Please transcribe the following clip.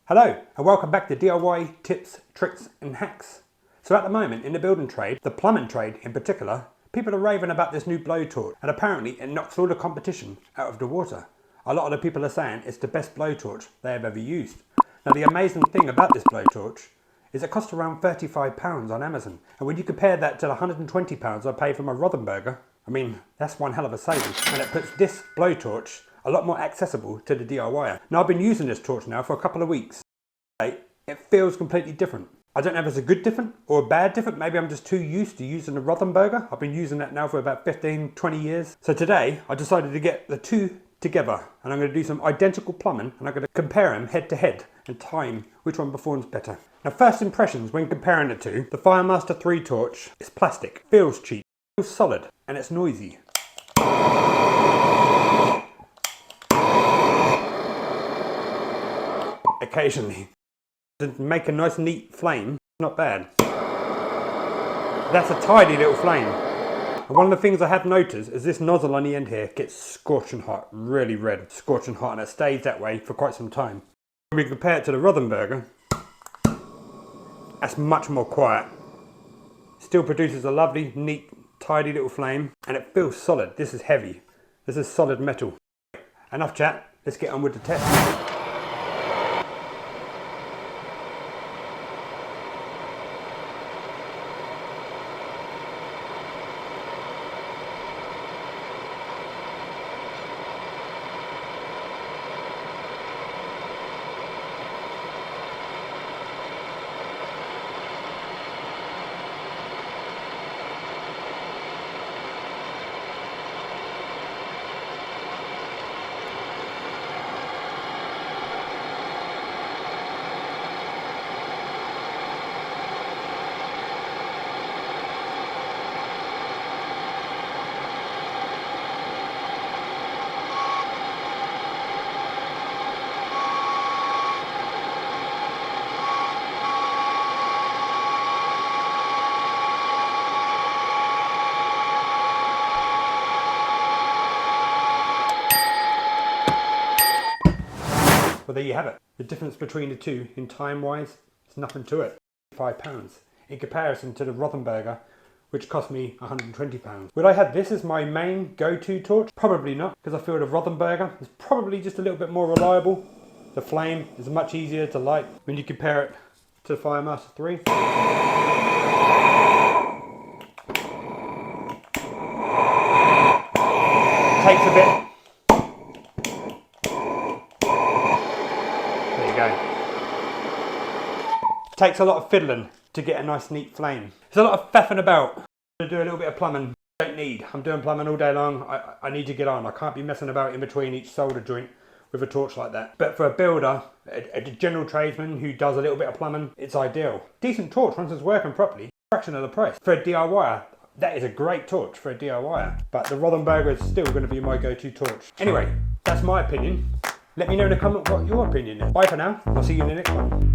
Hello and welcome back to DIY tips, tricks and hacks. So at the moment in the building trade, the plumbing trade in particular, people are raving about this new blowtorch and apparently it knocks all the competition out of the water. A lot of the people are saying it's the best blowtorch they have ever used. Now the amazing thing about this blowtorch is it costs around £35 on Amazon, and when you compare that to the £120 I paid for my Rothenberger, I mean that's one hell of a saving, and it puts this blowtorch a lot more accessible to the DIYer. Now I've been using this torch now for a couple of weeks. It feels completely different. I don't know if it's a good different or a bad different. Maybe I'm just too used to using the Rothenberger. I've been using that now for about 15, 20 years. So today I decided to get the two together and I'm going to do some identical plumbing and I'm going to compare them head to head and time which one performs better. Now first impressions when comparing the two, the FireMaster 3 torch is plastic, feels cheap, feels solid and it's noisy. Occasionally. To make a nice neat flame, not bad. That's a tidy little flame. And one of the things I have noticed is this nozzle on the end here gets scorching hot, really red, scorching hot, and it stays that way for quite some time. When we compare it to the Rothenberger, that's much more quiet. Still produces a lovely, neat, tidy little flame, and it feels solid. This is heavy. This is solid metal. Enough chat, let's get on with the test. Well, there you have it. The difference between the two in time-wise is nothing to it. £5 in comparison to the Rothenberger, which cost me £120. Would I have this as my main go-to torch? Probably not, because I feel the Rothenberger is probably just a little bit more reliable. The flame is much easier to light when you compare it to the FireMaster 3. Takes a bit. Takes a lot of fiddling to get a nice neat flame. There's a lot of faffing about. To do a little bit of plumbing. Don't need. I'm doing plumbing all day long. I need to get on. I can't be messing about in between each solder joint with a torch like that. But for a builder, a general tradesman who does a little bit of plumbing, it's ideal. Decent torch once it's working properly, fraction of the price. For a DIYer, that is a great torch for a DIYer. But the Rothenberger is still going to be my go-to torch. Anyway, that's my opinion. Let me know in the comment what your opinion is. Bye for now. I'll see you in the next one.